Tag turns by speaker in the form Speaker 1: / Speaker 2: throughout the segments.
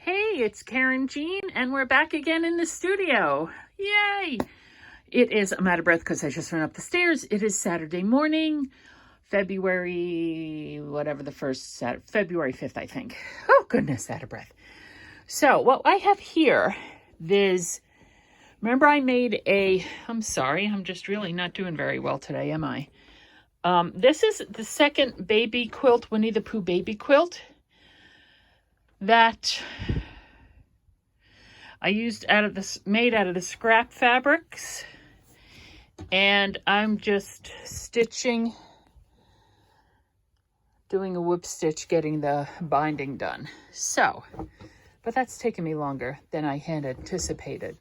Speaker 1: Hey, it's Karynjean, and we're back again in the studio. Yay! I'm out of breath because I just ran up the stairs. It is Saturday morning, February 5th, I think. Oh, goodness, out of breath. So, what I have here is, remember I made I'm sorry, I'm just really not doing very well today, am I? This is the second baby quilt, Winnie the Pooh baby quilt, that I made out of the scrap fabrics, and I'm just doing a whip stitch, getting the binding done. So, but that's taken me longer than I had anticipated.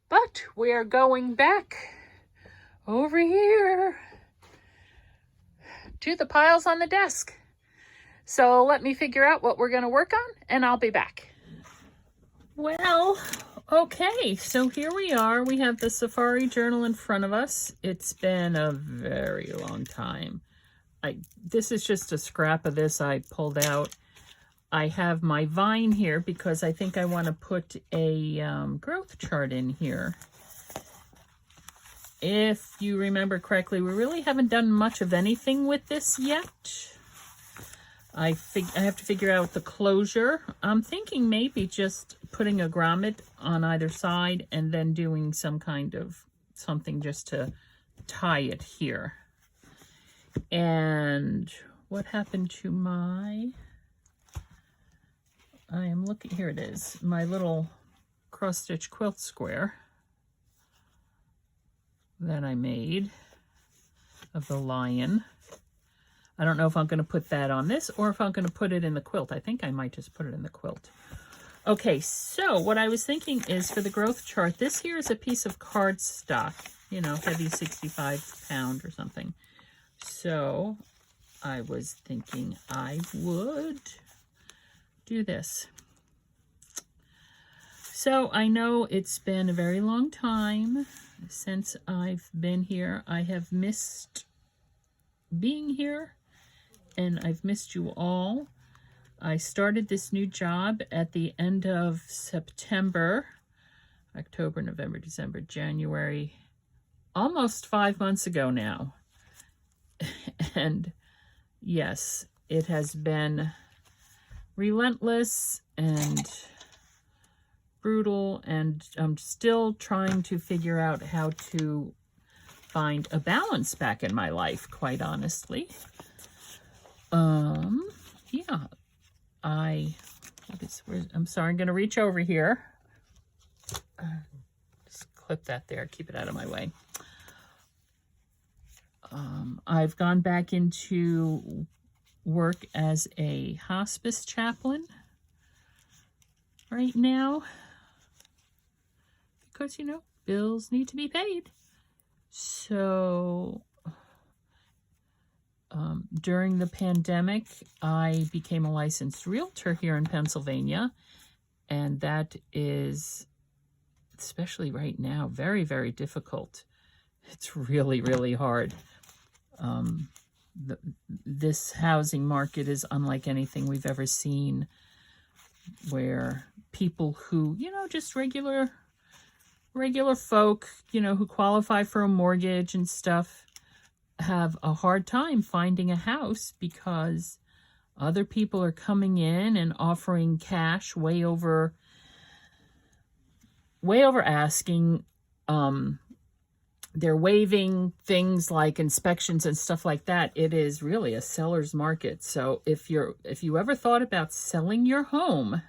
Speaker 1: But we are going back over here to the piles on the desk. So let me figure out what we're going to work on, and I'll be back. Well, okay, so here we are. We have the Safari journal in front of us. It's been a very long time. This is just a scrap of this I pulled out. I have my vine here because I think I want to put a growth chart in here. If you remember correctly, we really haven't done much of anything with this yet. I have to figure out the closure. I'm thinking maybe just putting a grommet on either side and then doing some kind of something just to tie it here. And what happened to here it is, my little cross-stitch quilt square that I made of the lion. I don't know if I'm going to put that on this or if I'm going to put it in the quilt. I think I might just put it in the quilt. Okay, so what I was thinking is for the growth chart, this here is a piece of cardstock, heavy 65 pound or something. So I was thinking I would do this. So I know it's been a very long time since I've been here. I have missed being here, and I've missed you all. I started this new job at the end of September, October, November, December, January, almost 5 months ago now. And yes, it has been relentless and brutal, and I'm still trying to figure out how to find a balance back in my life, quite honestly. Yeah, I'm sorry, I'm going to reach over here. Just clip that there, keep it out of my way. I've gone back into work as a hospice chaplain right now because, bills need to be paid. So during the pandemic, I became a licensed realtor here in Pennsylvania, and that is, especially right now, very, very difficult. It's really, really hard. This housing market is unlike anything we've ever seen, where people who, just regular folk, who qualify for a mortgage and stuff, have a hard time finding a house because other people are coming in and offering cash way over asking. They're waiving things like inspections and stuff like that. It is really a seller's market. So if you ever thought about selling your home,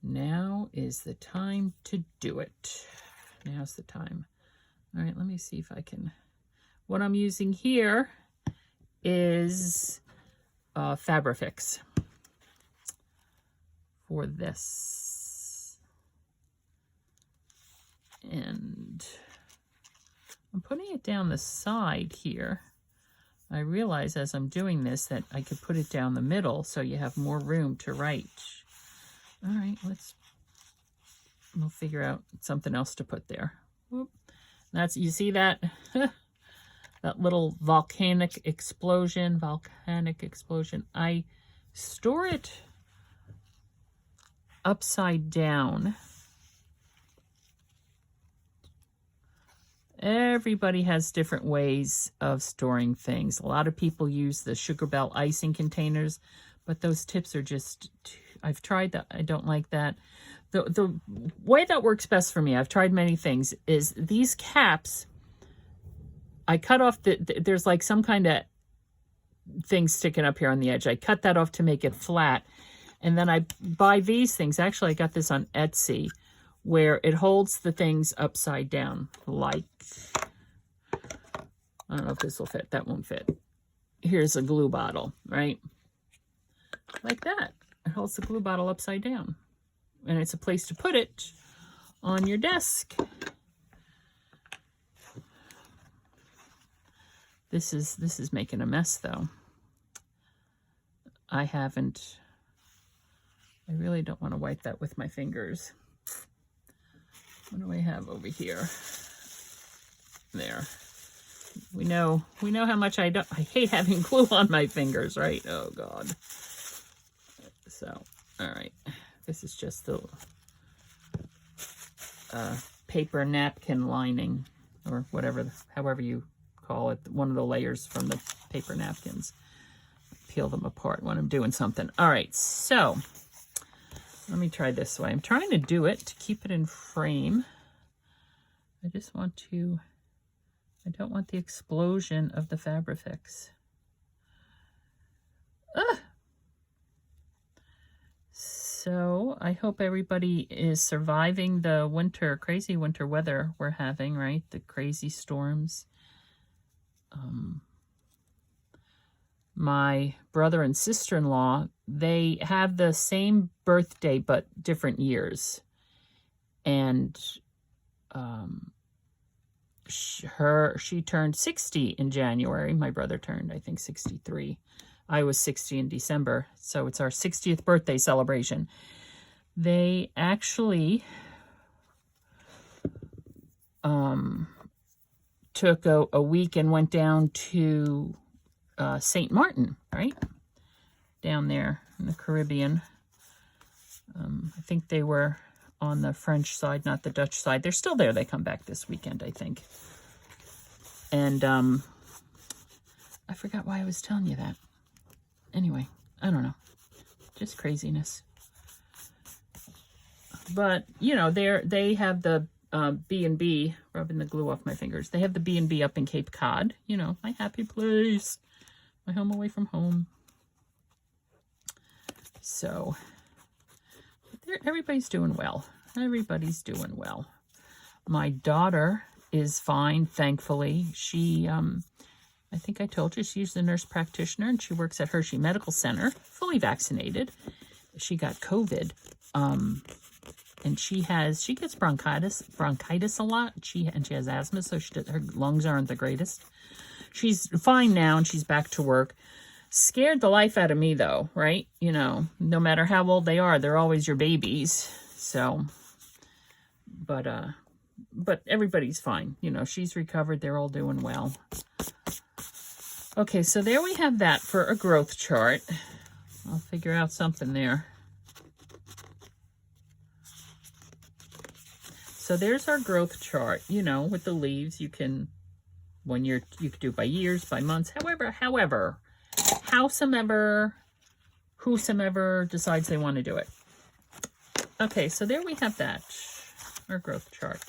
Speaker 1: now is the time to do it. Now's the time. All right, let me see if I can. What I'm using here is Fabrifix for this. And I'm putting it down the side here. I realize as I'm doing this that I could put it down the middle so you have more room to write. All right, we'll figure out something else to put there. Whoop. You see that? That little volcanic explosion. I store it upside down. Everybody has different ways of storing things. A lot of people use the Sugar Bell icing containers, but those tips are just, I've tried that. I don't like that. The way that works best for me, I've tried many things, is these caps, I cut off there's like some kind of thing sticking up here on the edge. I cut that off to make it flat. And then I buy these things. Actually, I got this on Etsy, where it holds the things upside down, like, I don't know if this will fit. That won't fit. Here's a glue bottle, right? Like that. It holds the glue bottle upside down. And it's a place to put it on your desk. This is making a mess, though. I really don't want to wipe that with my fingers. What do I have over here? There. We know how much I hate having glue on my fingers, right? Oh God. So, all right. This is just the paper napkin lining, or whatever, however you call it, one of the layers from the paper napkins. Peel them apart when I'm doing something. All right, so let me try this way. I'm trying to do it to keep it in frame. I just want to, I don't want the explosion of the Fabrifix. So I hope everybody is surviving the crazy winter weather we're having, right? The crazy storms. My brother and sister-in-law, they have the same birthday but different years. And she turned 60 in January. My brother turned, I think, 63. I was 60 in December, so it's our 60th birthday celebration. They actually took a week and went down to St. Martin, right? Down there in the Caribbean. I think they were on the French side, not the Dutch side. They're still there. They come back this weekend, I think. And I forgot why I was telling you that. Anyway, I don't know. Just craziness. But, you know, they have the B&B, rubbing the glue off my fingers. They have the B&B up in Cape Cod. You know, my happy place. My home away from home. So, everybody's doing well. Everybody's doing well. My daughter is fine, thankfully. She, I think I told you, she's a nurse practitioner, and she works at Hershey Medical Center, fully vaccinated. She got COVID, and she gets bronchitis a lot. She has asthma, so her lungs aren't the greatest. She's fine now, and she's back to work. Scared the life out of me, though, right? You know, no matter how old they are, they're always your babies. So, but everybody's fine. You know, she's recovered. They're all doing well. Okay, so there we have that for a growth chart. I'll figure out something there. So there's our growth chart, you know, with the leaves. You can, you could do by years, by months, however, howsoever, whosoever decides they want to do it. Okay, so there we have that, our growth chart.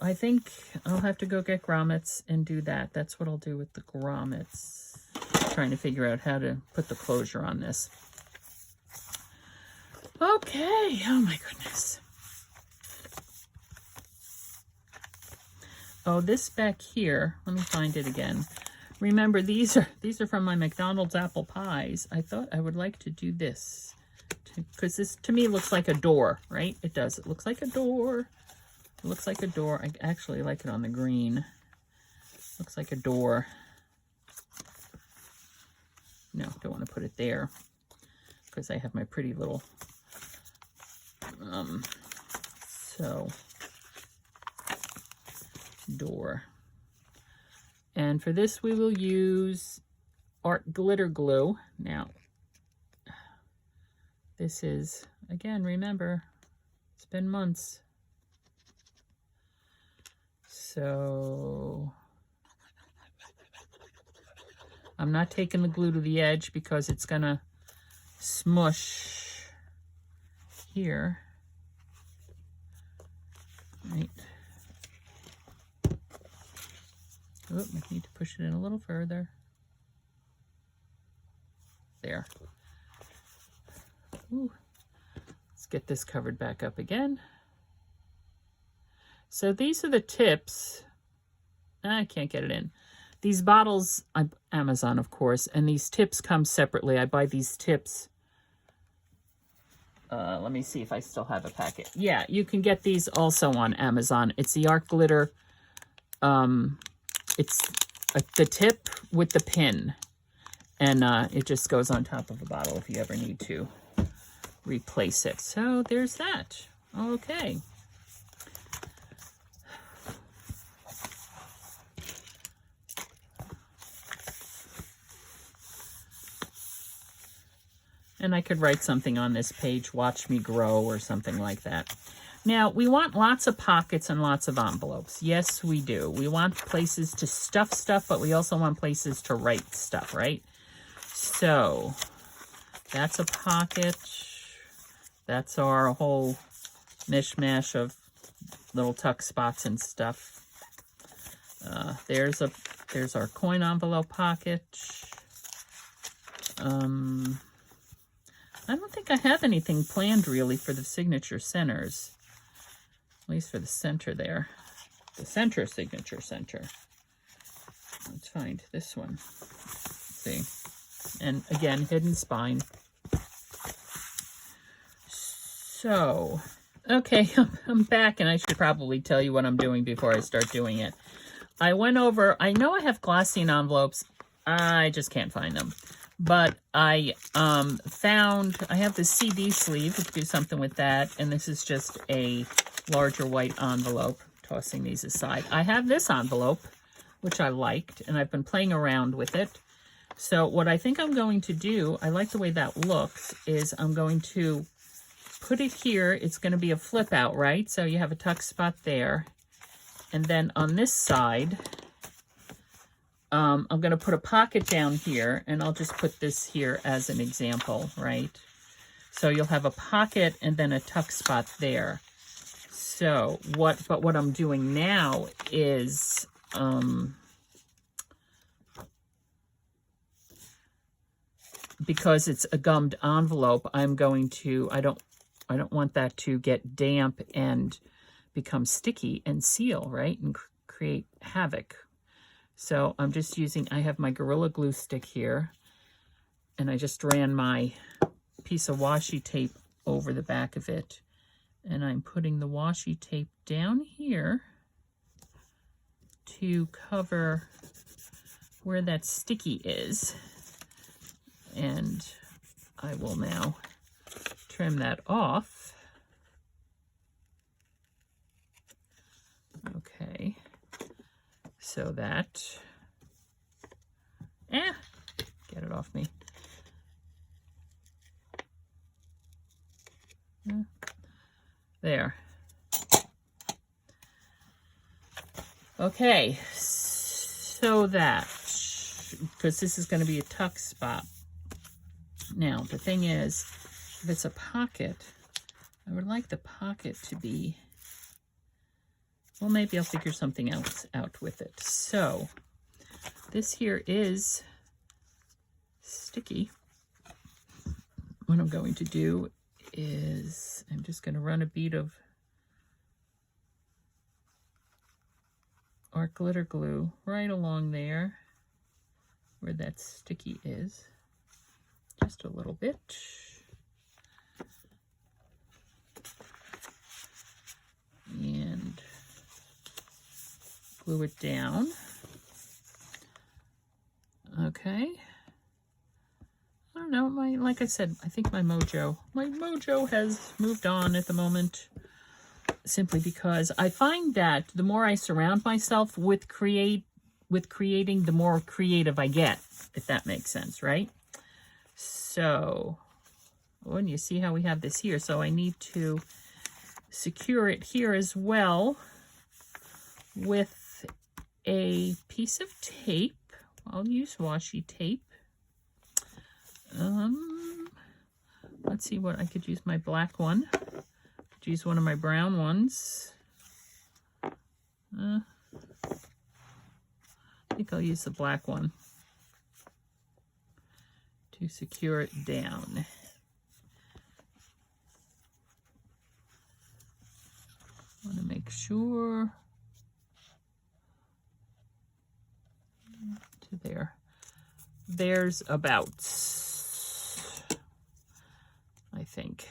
Speaker 1: I think I'll have to go get grommets and do that. That's what I'll do with the grommets. Trying to figure out how to put the closure on this. Okay, oh my goodness. Oh, this back here, let me find it again. Remember, these are from my McDonald's apple pies. I thought I would like to do this, because this to me looks like a door, right? It does. It looks like a door. It looks like a door. I actually like it on the green. Looks like a door. No, don't want to put it there, because I have my pretty little, door. And for this, we will use art glitter glue. Now, This is, again, remember, it's been months. So I'm not taking the glue to the edge because it's gonna smush here. Right. Oop, I need to push it in a little further. There. Ooh. Let's get this covered back up again. So these are the tips. I can't get it in. These bottles, Amazon, of course, and these tips come separately. I buy these tips. Let me see if I still have a packet. Yeah, you can get these also on Amazon. It's the art glitter. It's the tip with the pin. And it just goes on top of a bottle if you ever need to replace it. So there's that. Okay. And I could write something on this page, watch me grow or something like that. Now, we want lots of pockets and lots of envelopes. Yes, we do. We want places to stuff stuff, but we also want places to write stuff, right? So, that's a pocket. That's our whole mishmash of little tuck spots and stuff. There's our coin envelope pocket. I don't think I have anything planned really for the signature centers. At least for the center there. The center signature center. Let's find this one. Let's see. And again, hidden spine. So, okay, I'm back and I should probably tell you what I'm doing before I start doing it. I went over, I know I have glossine envelopes. I just can't find them. But I found, I have the CD sleeve, let's do something with that, and this is just a larger white envelope, tossing these aside. I have this envelope, which I liked, and I've been playing around with it. So what I think I'm going to do, I like the way that looks, is I'm going to put it here. It's going to be a flip out, right? So you have a tuck spot there. And then on this side, I'm going to put a pocket down here, and I'll just put this here as an example, right? So you'll have a pocket and then a tuck spot there. So what I'm doing now is, because it's a gummed envelope, I'm going to, I don't want that to get damp and become sticky and seal, right? And create havoc. So I'm just using, I have my Gorilla Glue stick here, and I just ran my piece of washi tape over the back of it. And I'm putting the washi tape down here to cover where that sticky is. And I will now trim that off. Okay. So that, get it off me. There. Okay, so that, because this is going to be a tuck spot. Now, the thing is, if it's a pocket, I would like the pocket to be, well, maybe I'll figure something else out with it. So, this here is sticky. What I'm going to do is, I'm just going to run a bead of art glitter glue right along there where that sticky is. Just a little bit. And glue it down. Okay. I don't know, like I said, I think my mojo has moved on at the moment, simply because I find that the more I surround myself with creating, the more creative I get, if that makes sense, right? So Oh, and you see how we have this here. So I need to secure it here as well with a piece of tape. I'll use washi tape. Let's see what I could use. My black one. Could use one of my brown ones. I think I'll use the black one to secure it down. I want to make sure to there. There's about, I think.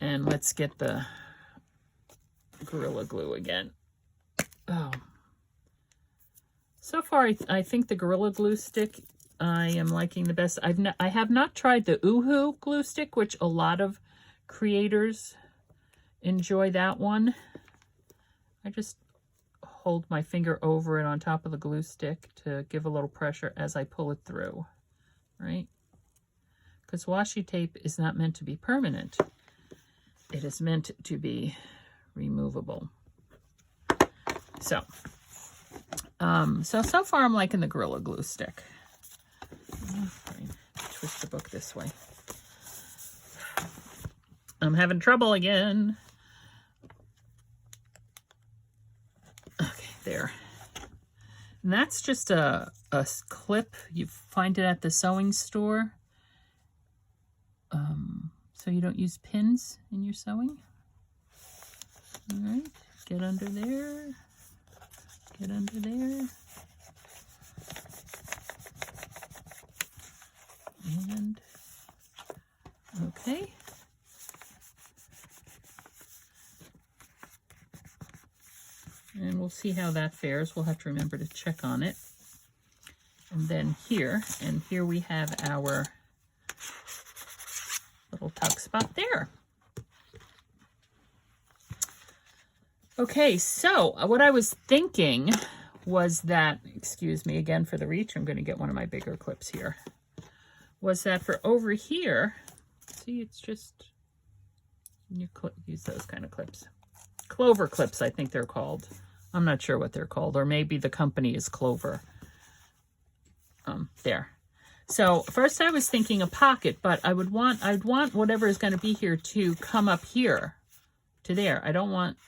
Speaker 1: And let's get the Gorilla Glue again. Oh. So far, I think the Gorilla Glue stick I am liking the best. I have not tried the Oohoo glue stick, which a lot of creators enjoy that one. I just hold my finger over it on top of the glue stick to give a little pressure as I pull it through, right? Because washi tape is not meant to be permanent. It is meant to be removable. So far I'm liking the Gorilla Glue stick. Twist the book this way. I'm having trouble again. Okay, there. And that's just a clip. You find it at the sewing store. So you don't use pins in your sewing. All right, get under there. Get under there. And, okay. And we'll see how that fares. We'll have to remember to check on it. And then here, and here we have our little tuck spot there. Okay, so what I was thinking was that, excuse me again for the reach, I'm going to get one of my bigger clips here, was that for over here, see, it's just, you use those kind of clips. Clover clips, I think they're called. I'm not sure what they're called, or maybe the company is Clover. There. So first I was thinking a pocket, but I'd want whatever is going to be here to come up here to there. I don't want,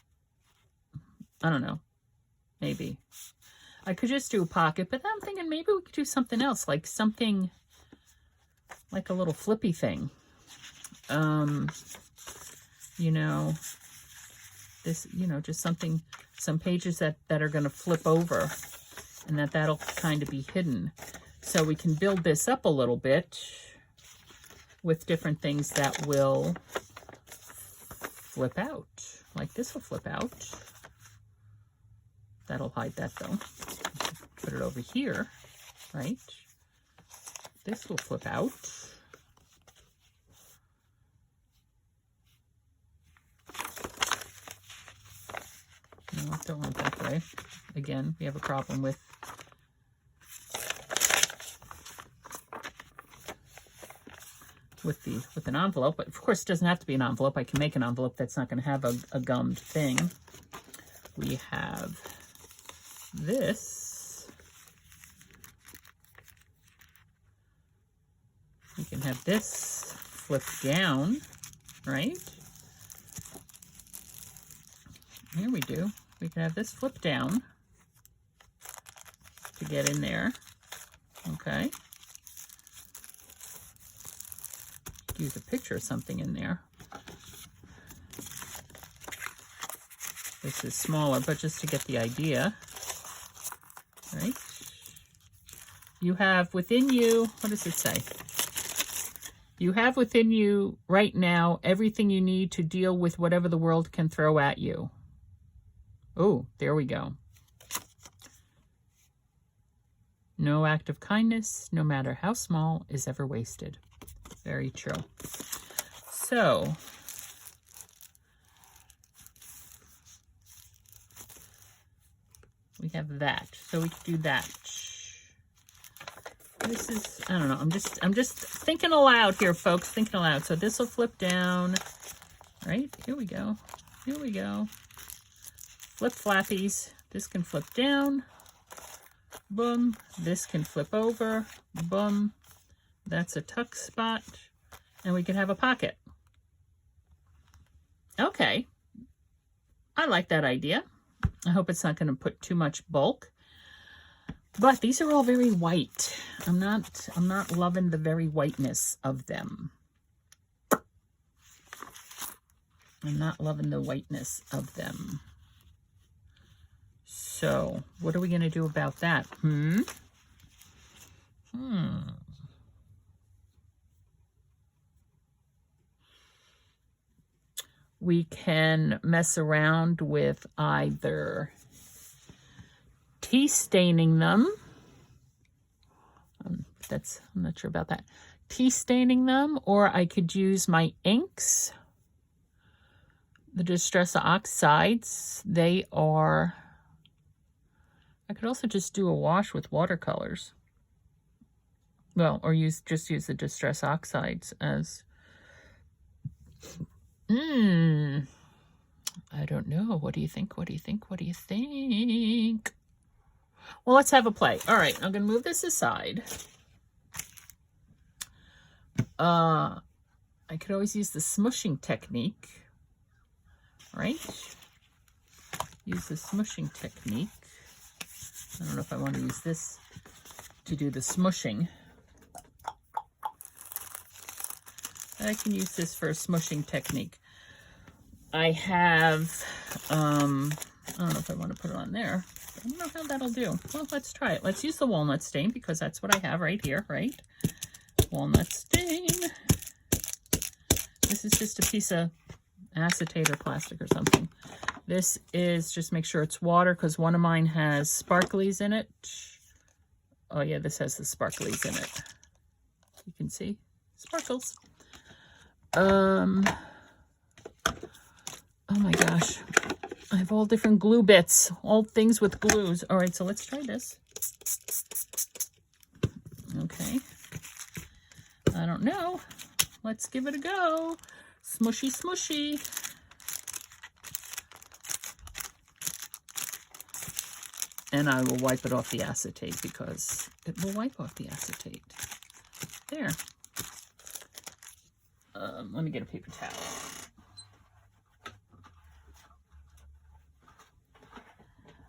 Speaker 1: I don't know, maybe. I could just do a pocket, but I'm thinking maybe we could do something else, like something like a little flippy thing. You know, this, you know, just something, some pages that are going to flip over, and that'll kind of be hidden. So we can build this up a little bit with different things that will flip out. Like this will flip out. That'll hide that though. Put it over here, right? This will flip out. No, don't want that way. Again, we have a problem with an envelope, but of course it doesn't have to be an envelope. I can make an envelope that's not going to have a gummed thing. We have this. We can have this flipped down, right? Here we do. We can have this flip down to get in there. Okay. Use a picture of something in there. This is smaller, but just to get the idea. Right? You have within you, what does it say? You have within you right now everything you need to deal with whatever the world can throw at you. Oh, there we go. No act of kindness, no matter how small, is ever wasted. Very true. So, we have that. So we can do that. This is, I don't know, I'm just thinking aloud here, folks, thinking aloud. So this will flip down, right? Here we go. Here we go. Flip flappies. This can flip down. Boom. This can flip over. Boom. That's a tuck spot. And we can have a pocket. Okay. I like that idea. I hope it's not going to put too much bulk. But these are all very white. I'm not loving the very whiteness of them. I'm not loving the whiteness of them. So, what are we going to do about that? We can mess around with either tea staining them. I'm not sure about that. Tea staining them, or I could use my inks. The Distress Oxides, they are, I could also just do a wash with watercolors. Well, or just use the Distress Oxides as, I don't know. What do you think? What do you think? What do you think? Well, let's have a play. All right, I'm going to move this aside. I could always use the smushing technique, right? Use the smushing technique. I don't know if I want to use this to do the smushing. I can use this for a smushing technique. I have, I don't know if I want to put it on there. I don't know how that'll do. Well, let's try it. Let's use the Walnut Stain because that's what I have right here, right? Walnut Stain. This is just a piece of acetate or plastic or something. This is, just make sure it's water because one of mine has sparklies in it. Oh yeah, this has the sparklies in it. You can see sparkles. Oh my gosh. I have all different glue bits, all things with glues. All right, so let's try this. Okay. I don't know. Let's give it a go. Smushy, smushy. And I will wipe it off the acetate because it will wipe off the acetate. There. Let me get a paper towel.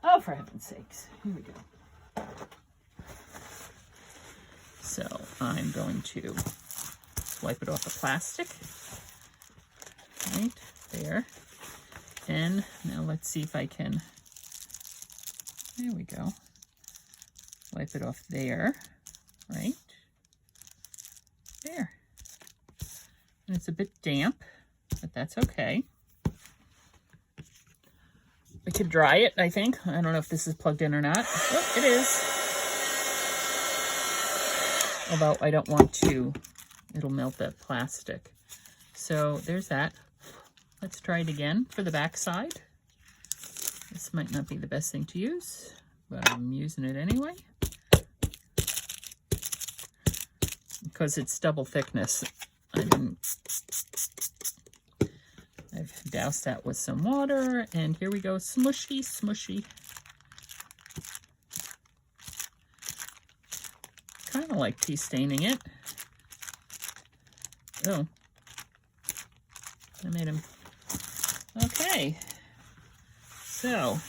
Speaker 1: Oh, for heaven's sakes. Here we go. So I'm going to wipe it off the plastic. Right there. And now let's see if I can, there we go. Wipe it off there. Right there. And it's a bit damp, but that's okay. I could dry it, I think. I don't know if this is plugged in or not. Oh, it is. Although I don't want to, it'll melt that plastic. So there's that. Let's try it again for the back side. This might not be the best thing to use, but I'm using it anyway. Because it's double thickness. I've doused that with some water, and here we go, smushy, smushy. Kind of like tea staining it. Oh, I made him. Okay, so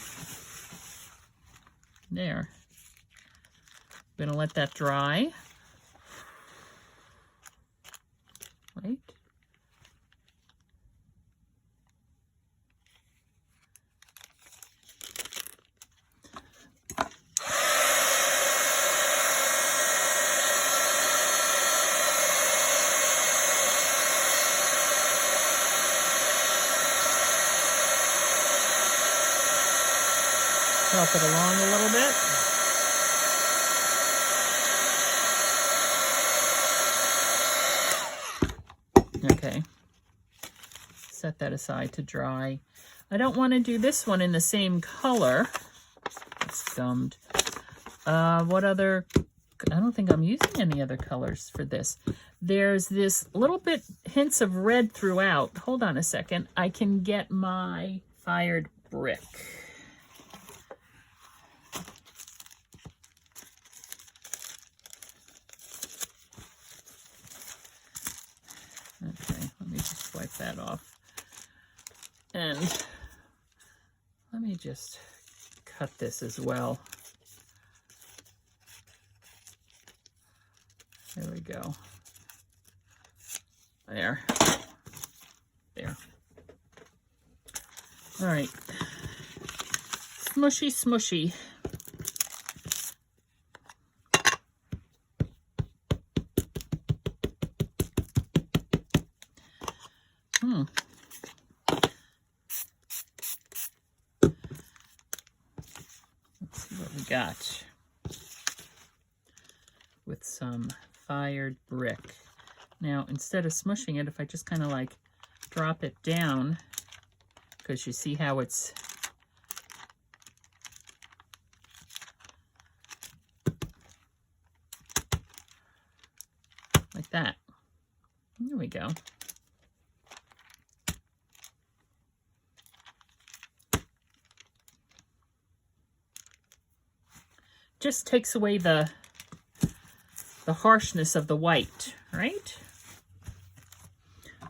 Speaker 1: there. I'm gonna let that dry. Right. Help it along a little bit. Okay. Set that aside to dry. I don't want to do this one in the same color. It's gummed. What other I don't think I'm using any other colors for this. There's this little bit hints of red throughout. Hold on a second. I can get my fired brick. Okay, let me just wipe that off. And let me just cut this as well. There we go. There. There. All right. Smushy, smushy. Let's see what we got with some fired brick. Now, instead of smushing it, if I just kind of like drop it down, because you see how it's like that. There we go. Just takes away the harshness of the white, right?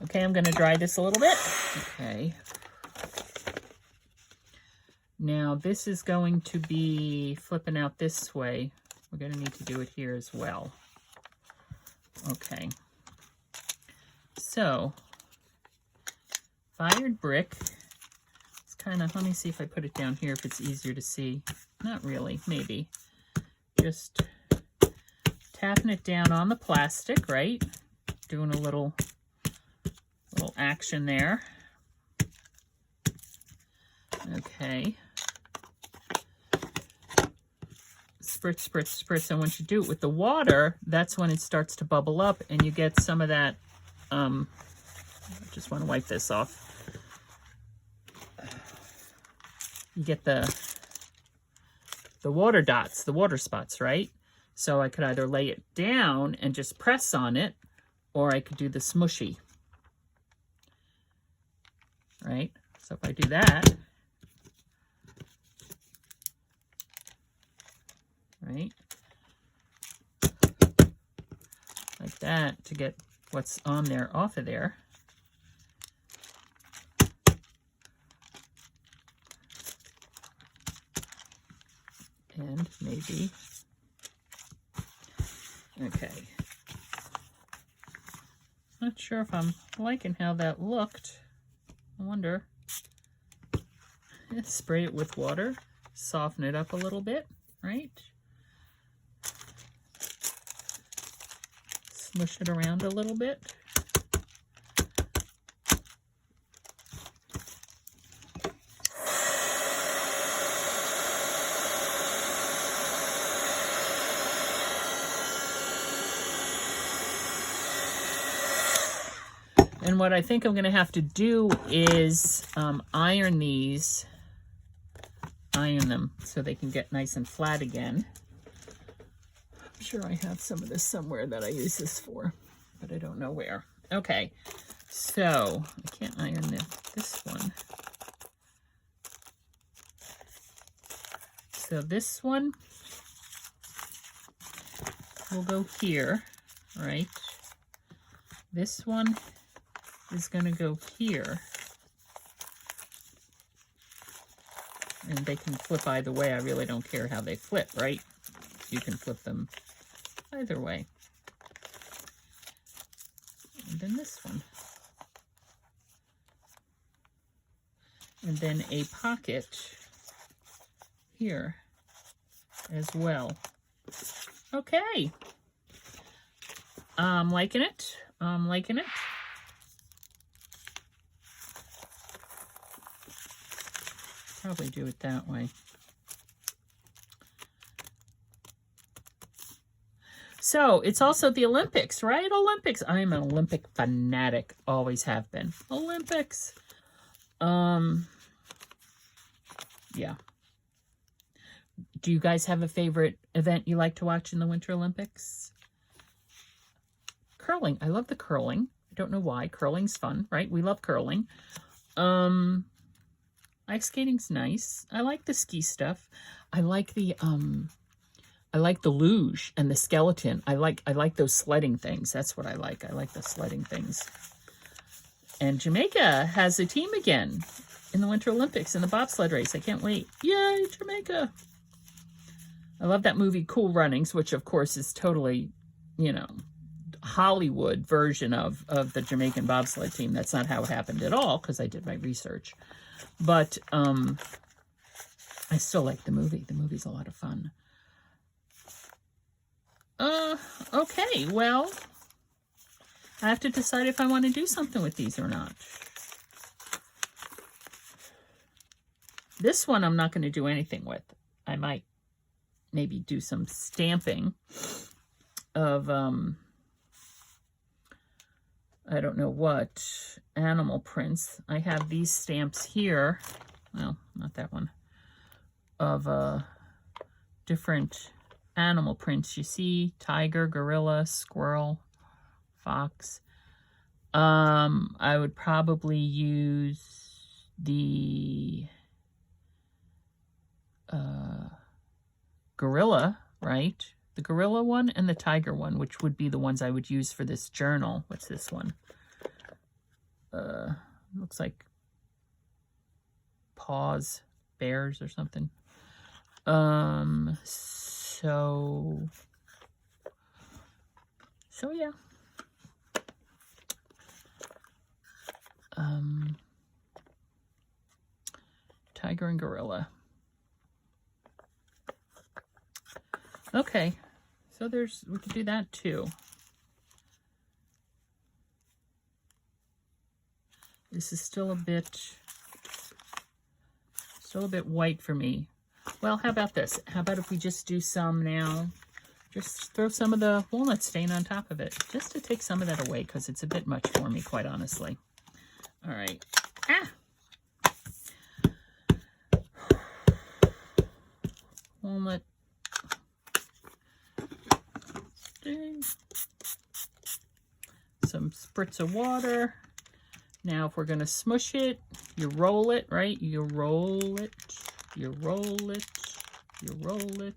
Speaker 1: Okay, I'm going to dry this a little bit. Okay. Now this is going to be flipping out this way. We're going to need to do it here as well. Okay. So, fired brick. It's kind of, let me see if I put it down here if it's easier to see. Not really, maybe. Just tapping it down on the plastic, right? Doing a little action there. Okay. Spritz, spritz, spritz. And once you do it with the water, that's when it starts to bubble up and you get some of that, I just want to wipe this off. You get the water dots, the water spots, right? So I could either lay it down and just press on it, or I could do the smushy, right? So if I do that, right, like that, to get what's on there off of there. And maybe, okay. Not sure if I'm liking how that looked. I wonder. Spray it with water, soften it up a little bit, right? Smush it around a little bit. And what I think I'm going to have to do is iron them so they can get nice and flat again. I'm sure I have some of this somewhere that I use this for, but I don't know where. Okay, so I can't iron this one. So this one will go here, right? This one is going to go here. And they can flip either way. I really don't care how they flip, right? You can flip them either way. And then this one. And then a pocket here as well. Okay. I'm liking it. I'm liking it. Probably do it that way. So it's also the Olympics, right? Olympics. I am an Olympic fanatic. Always have been. Olympics. Yeah. Do you guys have a favorite event you like to watch in the Winter Olympics? Curling. I love the curling. I don't know why. Curling's fun, right? We love curling. Ice skating's nice. I like the ski stuff. I like the luge and the skeleton. I like those sledding things. That's what I like. I like the sledding things. And Jamaica has a team again in the Winter Olympics in the bobsled race. I can't wait. Yay, Jamaica. I love that movie Cool Runnings, which of course is totally, you know, Hollywood version of the Jamaican bobsled team. That's not how it happened at all, because I did my research. But I still like the movie. The movie's a lot of fun. Okay, well, I have to decide if I want to do something with these or not. This one I'm not going to do anything with. I might maybe do some stamping of, I don't know what, animal prints. I have these stamps here. Well, not that one. Of different animal prints. You see tiger, gorilla, squirrel, fox. I would probably use the gorilla, right? The gorilla one and the tiger one, which would be the ones I would use for this journal. What's this one? Looks like paws, bears or something. So yeah. Tiger and gorilla. Okay, so we could do that too. This is still a bit white for me. Well, how about this? How about if we just do some now? Just throw some of the walnut stain on top of it, just to take some of that away, because it's a bit much for me, quite honestly. All right. Walnut stain. Some spritz of water. Now, if we're going to smush it, you roll it, right? You roll it, you roll it, you roll it.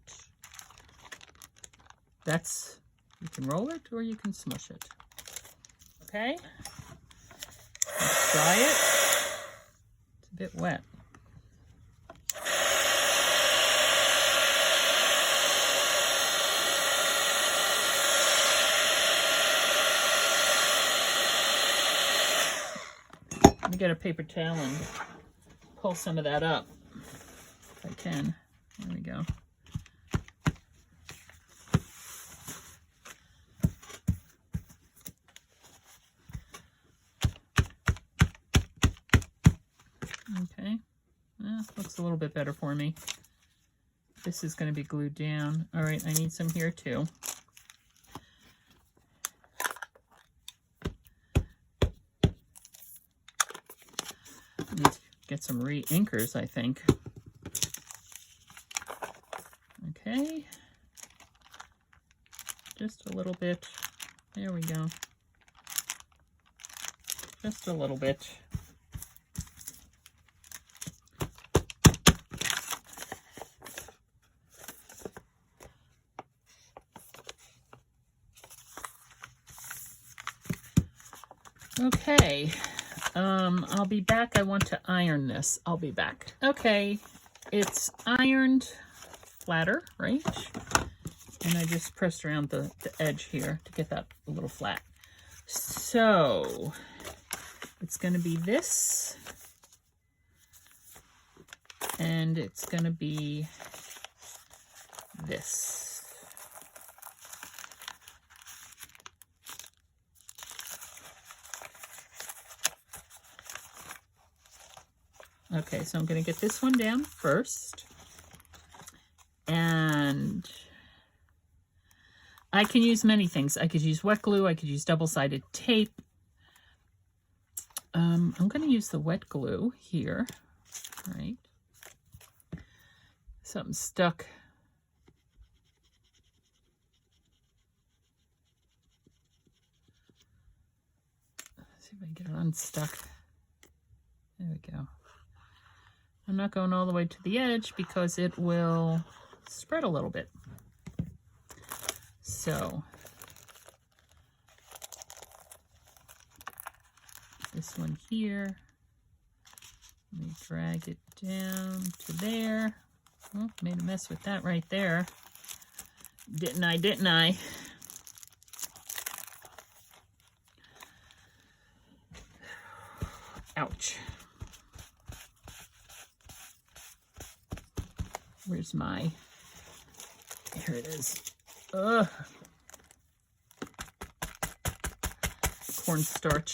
Speaker 1: You can roll it or you can smush it. Okay? Let's try it. It's a bit wet. Let me get a paper towel and pull some of that up if I can. There we go. Okay, looks a little bit better for me. This is going to be glued down. All right, I need some here too. I need to get some re-inkers, I think. Okay, just a little bit. There we go. Just a little bit. Okay, I'll be back. I want to iron this. I'll be back. Okay, it's ironed flatter, right? And I just pressed around the edge here to get that a little flat. So it's going to be this, and it's going to be this. Okay, so I'm going to get this one down first. And I can use many things. I could use wet glue. I could use double-sided tape. I'm going to use the wet glue here. All right. Something stuck see if I can get it unstuck. There we go. I'm not going all the way to the edge because it will spread a little bit. So this one here, let me drag it down to there. Oh, made a mess with that right there. Didn't I? Ouch. Where's my, here it is. Ugh. Cornstarch.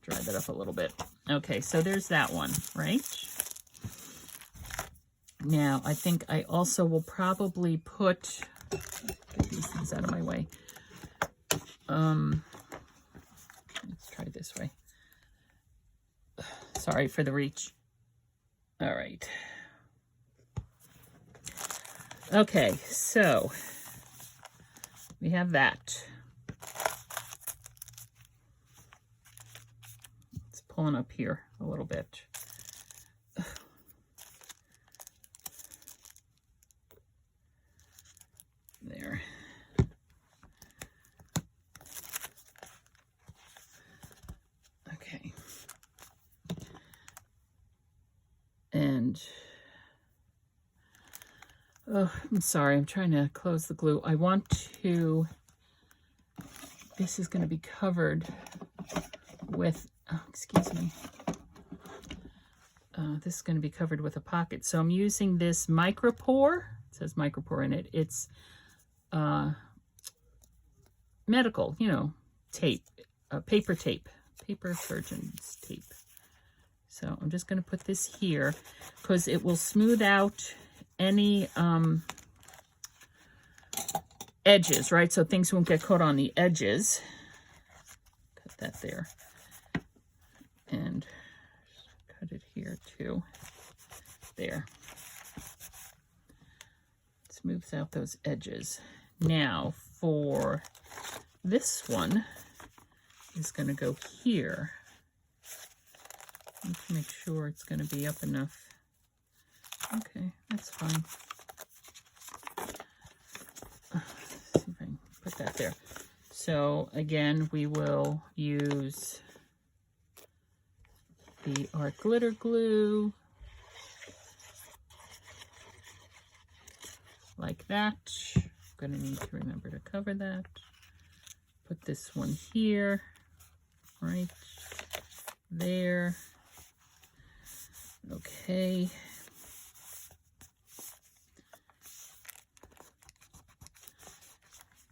Speaker 1: Dry that up a little bit. Okay, so there's that one, right? Now, I think I also will probably put, get these things out of my way. Let's try this way. Sorry for the reach. All right. Okay, so we have that. It's pulling up here a little bit. There. Okay. And oh, I'm sorry, I'm trying to close the glue. I want to, this is going to be covered with, oh, excuse me. This is going to be covered with a pocket. So I'm using this micropore. It says micropore in it. It's medical, you know, tape, paper tape, paper surgeon's tape. So I'm just going to put this here because it will smooth out any edges, right? So things won't get caught on the edges. Cut that there. And cut it here too. There. Smooths out those edges. Now for this one is going to go here. I need to make sure it's going to be up enough. Okay, that's fine. Let's see if I can put that there. So again, we will use the art glitter glue like that. I'm going to need to remember to cover that. Put this one here, right there. Okay.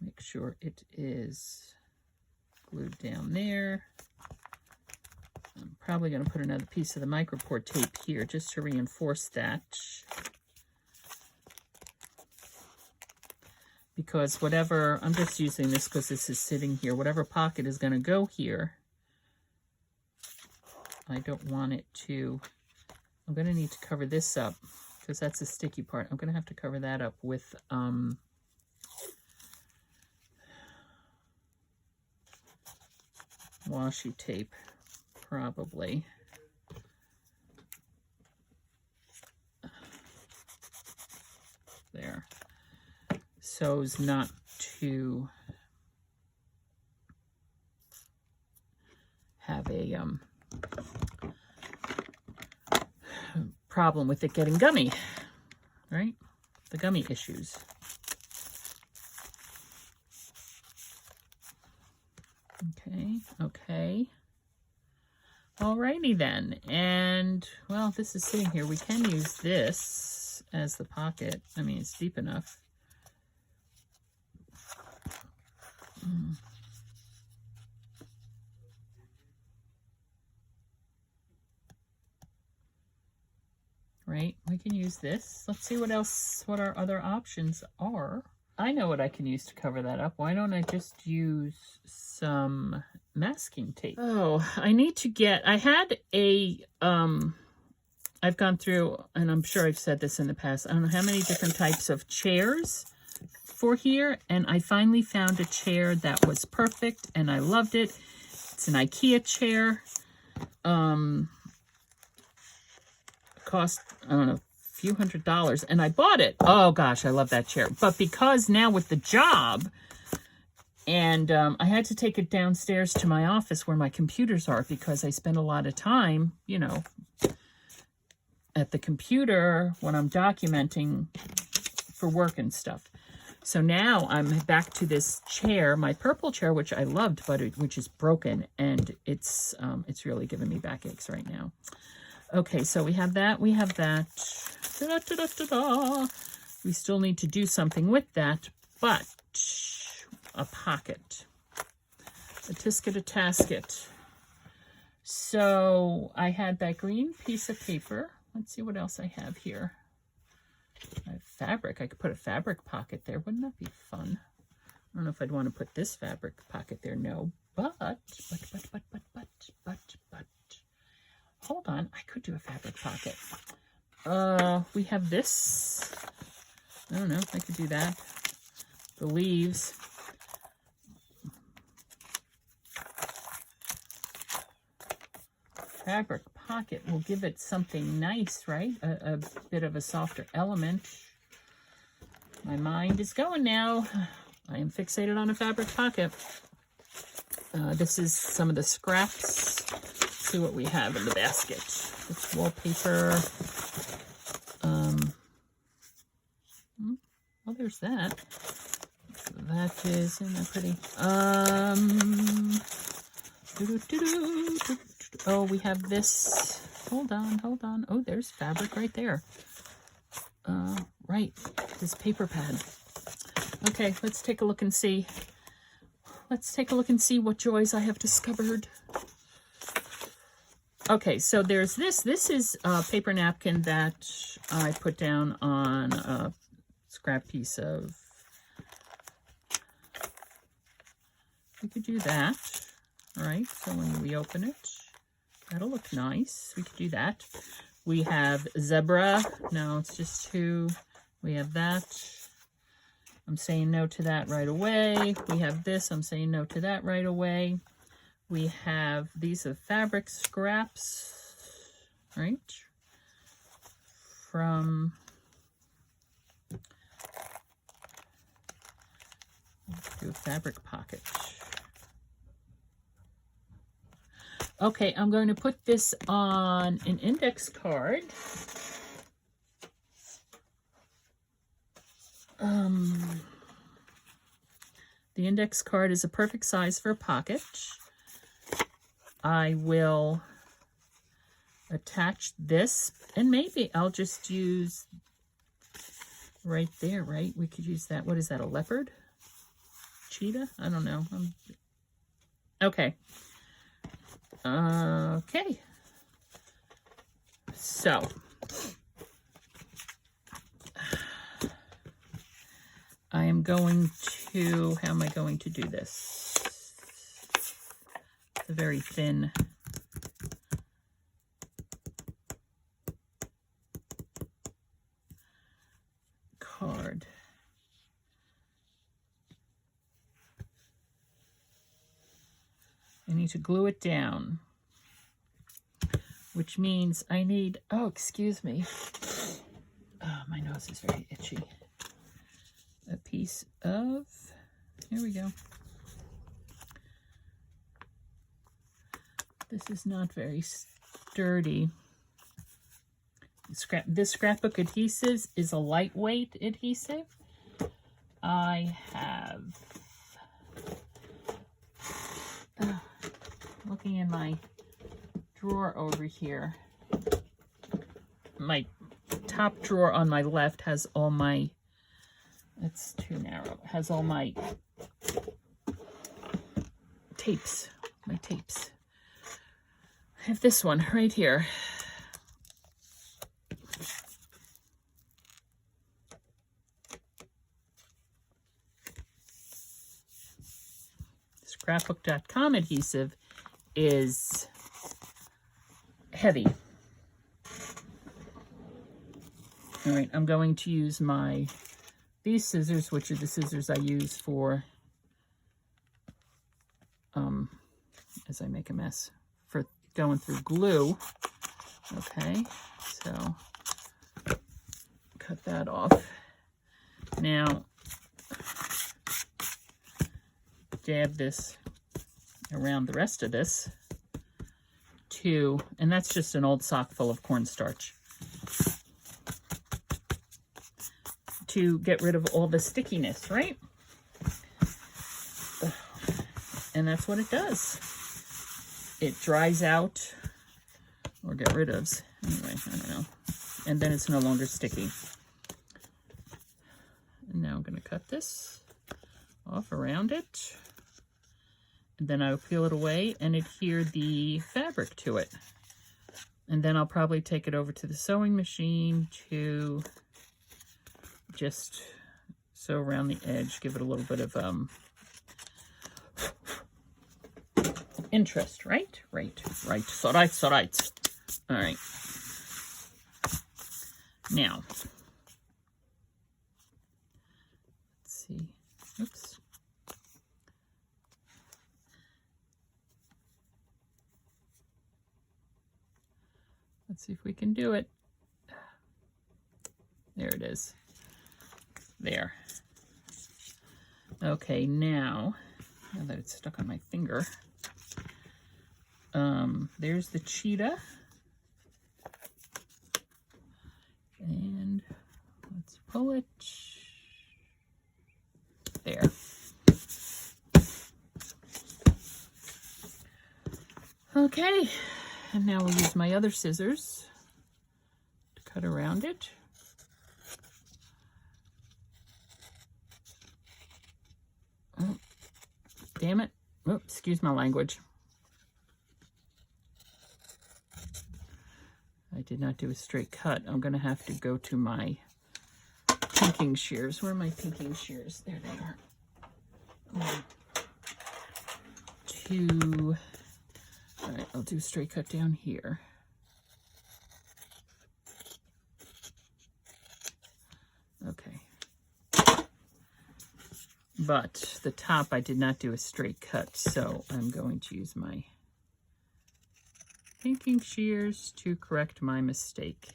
Speaker 1: Make sure it is glued down there. I'm probably going to put another piece of the micropore tape here just to reinforce that. Because whatever, I'm just using this because this is sitting here, whatever pocket is going to go here, I don't want it to, I'm going to need to cover this up because that's the sticky part. I'm going to have to cover that up with washi tape, probably. There. So as not to have a problem with it getting gummy, right? The gummy issues. Okay, okay. Alrighty then. And, well, this is sitting here. We can use this as the pocket. I mean, it's deep enough. Right, we can use this. Let's see what else, what our other options are. I know what I can use to cover that up. Why don't I just use some masking tape? Oh, I need to get, I had a, I've gone through, and I'm sure I've said this in the past, I don't know how many different types of chairs for here, and I finally found a chair that was perfect, and I loved it. It's It's an IKEA chair. Cost, I don't know, a few $100s, and I bought it. Oh gosh, I love that chair. But because now with the job, and I had to take it downstairs to my office where my computers are, because I spend a lot of time, you know, at the computer when I'm documenting for work and stuff. So now I'm back to this chair, my purple chair, which I loved, but which is broken, and it's really giving me backaches right now. Okay, so we have that. We have that. Ta-da-ta-da-ta-da. We still need to do something with that, but a pocket. A tisket, a tasket. So I had that green piece of paper. Let's see what else I have here. I have fabric. I could put a fabric pocket there. Wouldn't that be fun? I don't know if I'd want to put this fabric pocket there. No, but. Hold on, I could do a fabric pocket. We have this. I don't know, I could do that. The leaves. Fabric pocket will give it something nice, right? A bit of a softer element. My mind is going now. I am fixated on a fabric pocket. This is some of the scraps. See what we have in the basket. It's wallpaper. Well, there's that. That is, isn't that pretty? Oh, we have this. Hold on. Oh, there's fabric right there. Right, this paper pad. Okay, let's take a look and see. Let's take a look and see what joys I have discovered. Okay, so there's this. This is a paper napkin that I put down on a scrap piece of... We could do that, right? So when we open it, that'll look nice. We could do that. We have zebra. No, it's just two. We have that. I'm saying no to that right away. We have this. I'm saying no to that right away. We have these are fabric scraps, right? From do a fabric pocket. Okay, I'm going to put this on an index card. The index card is a perfect size for a pocket. I will attach this, and maybe I'll just use right there, right? We could use that. What is that, a leopard? Cheetah? I don't know. Okay. Okay. So, I am going to, how am I going to do this? It's a very thin card. I need to glue it down, which means I need, oh, excuse me. Oh, my nose is very itchy. A piece of, here we go. This is not very sturdy. This scrapbook adhesive is a lightweight adhesive. I have, looking in my drawer over here, my top drawer on my left has all my, it's too narrow, has all my tapes, I have this one right here. Scrapbook.com adhesive is heavy. All right, I'm going to use these scissors, which are the scissors I use for as I make a mess for going through glue. Okay, so cut that off. Now, dab this around the rest of this too, and that's just an old sock full of cornstarch to get rid of all the stickiness, right? And that's what it does. It dries out, or get rid of, anyway, I don't know. And then it's no longer sticky. And now I'm going to cut this off around it. And then I'll peel it away and adhere the fabric to it. And then I'll probably take it over to the sewing machine to just sew around the edge, give it a little bit of interest, right? Right. So right. All right. Now, let's see. Oops. Let's see if we can do it. There it is. There. Okay, now that it's stuck on my finger, there's the cheetah. And let's pull it. There. Okay, and now we'll use my other scissors to cut around it. Oh, damn it. Oh, excuse my language. I did not do a straight cut. I'm going to have to go to my pinking shears. Where are my pinking shears? There they are. All right, I'll do a straight cut down here. Okay. But the top, I did not do a straight cut, so I'm going to use my pinking shears to correct my mistake.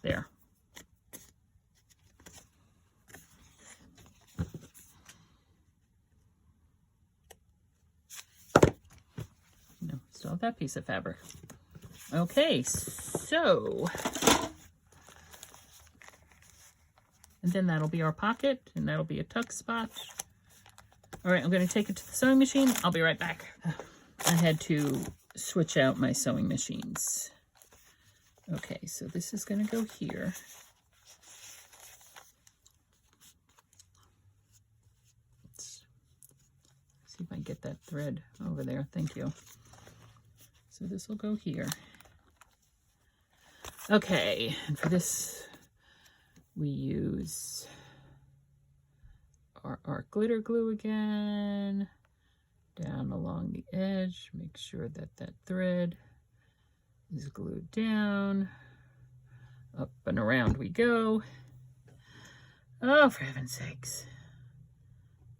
Speaker 1: There. No, still have that piece of fabric. Okay, so, and then that'll be our pocket, and that'll be a tuck spot. All right, I'm going to take it to the sewing machine. I'll be right back. I had to switch out my sewing machines. Okay, so this is going to go here. Let's see if I can get that thread over there. Thank you. So this will go here. Okay, and for this, we use our glitter glue again, down along the edge. Make sure that that thread is glued down. Up and around we go. Oh, for heaven's sakes.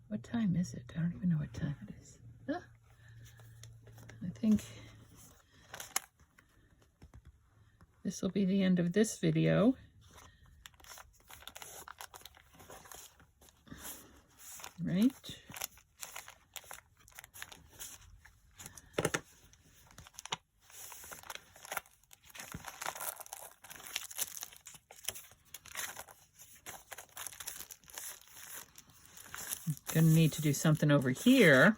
Speaker 1: What time is it? I don't even know what time it is. Ah, I think this will be the end of this video. Right? Gonna need to do something over here.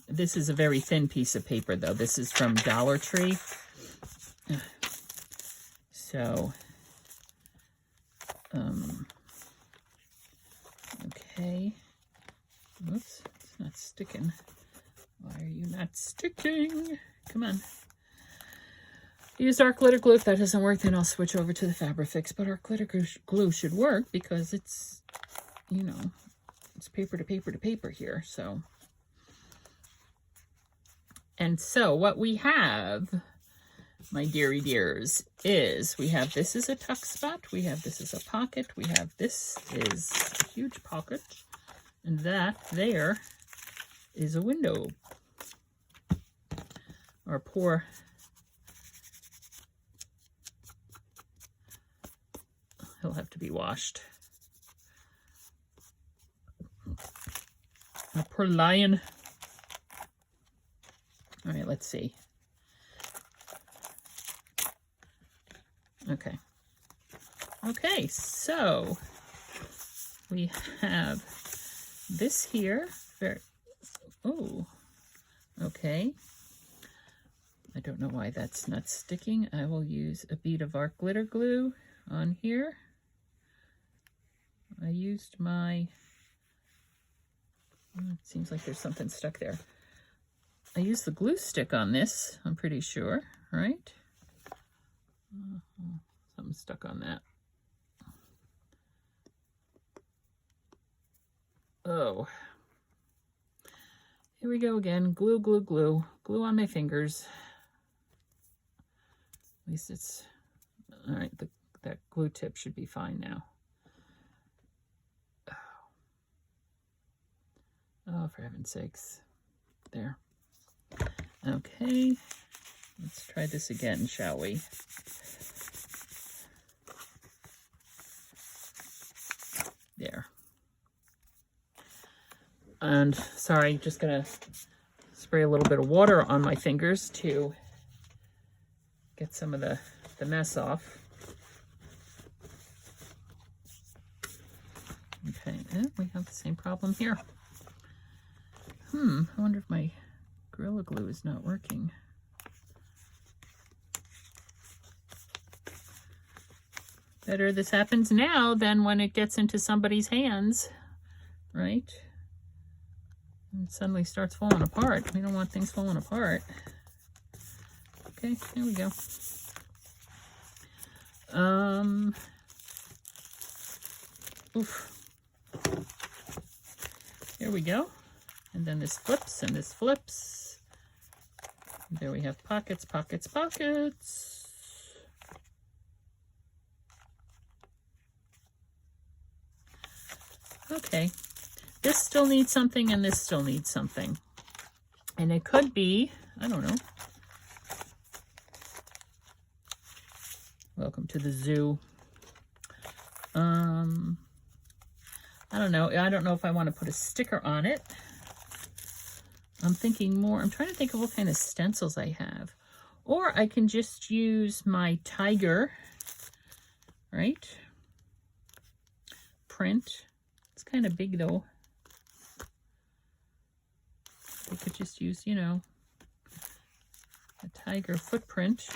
Speaker 1: This is a very thin piece of paper, though. This is from Dollar Tree. So, okay. Oops, it's not sticking. Why are you not sticking? Come on. Use our glitter glue. If that doesn't work, then I'll switch over to the Fabrifix. But our glitter glue should work because it's, you know, it's paper to paper to paper here. So, and so what we have my dearie dears, is we have this is a tuck spot, we have this is a pocket, we have this is a huge pocket, and that there is a window. Our poor he'll have to be washed. Our poor lion. All right, let's see. Okay. Okay, so we have this here. Oh, okay. I don't know why that's not sticking. I will use a bead of art glitter glue on here. I used my, it seems like there's something stuck there. I used the glue stick on this, I'm pretty sure, right? Something stuck on that. Oh. Here we go again. Glue, glue, glue. Glue on my fingers. At least it's, all right, that glue tip should be fine now. Oh, for heaven's sakes. There. Okay. Let's try this again, shall we? There. And sorry, just gonna spray a little bit of water on my fingers to get some of the mess off. Okay, and we have the same problem here. I wonder if my Gorilla Glue is not working. Better this happens now than when it gets into somebody's hands, right? And it suddenly starts falling apart. We don't want things falling apart. Okay, here we go. Oof. Here we go. And then this flips and this flips. There we have pockets, pockets, pockets. Okay. This still needs something and this still needs something. And it could be, I don't know. Welcome to the zoo. I don't know. I don't know if I want to put a sticker on it. I'm thinking more, I'm trying to think of what kind of stencils I have. Or I can just use my tiger, right? Print. It's kind of big though. I could just use, you know, a tiger footprint.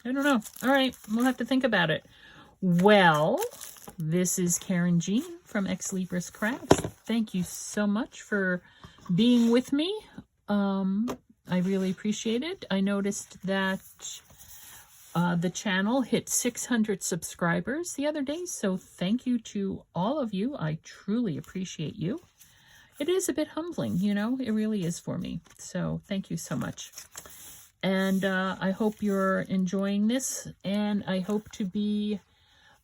Speaker 1: I don't know. All right, we'll have to think about it. Well, this is Karynjean from Ex Libris Crafts. Thank you so much for being with me. I really appreciate it. I noticed that the channel hit 600 subscribers the other day, so thank you to all of you. I truly appreciate you. It is a bit humbling, you know, it really is for me. So thank you so much. And I hope you're enjoying this, and I hope to be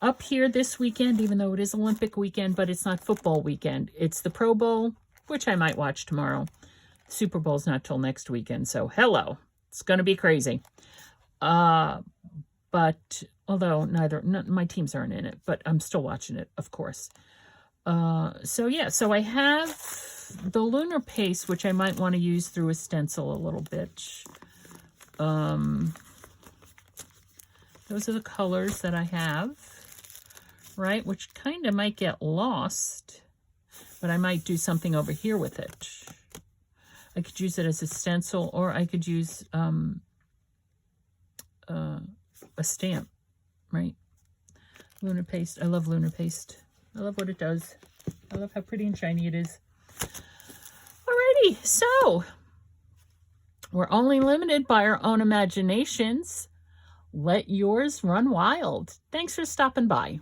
Speaker 1: up here this weekend, even though it is Olympic weekend, but it's not football weekend. It's the Pro Bowl, which I might watch tomorrow. Super Bowl's not till next weekend, so hello. It's going to be crazy. But although my teams aren't in it, but I'm still watching it, of course. So yeah, so I have the lunar paste, which I might want to use through a stencil a little bit. Those are the colors that I have, right? Which kind of might get lost, but I might do something over here with it. I could use it as a stencil, or I could use a stamp, right? Lunar paste. I love lunar paste. I love what it does. I love how pretty and shiny it is. Alrighty, so we're only limited by our own imaginations. Let yours run wild. Thanks for stopping by.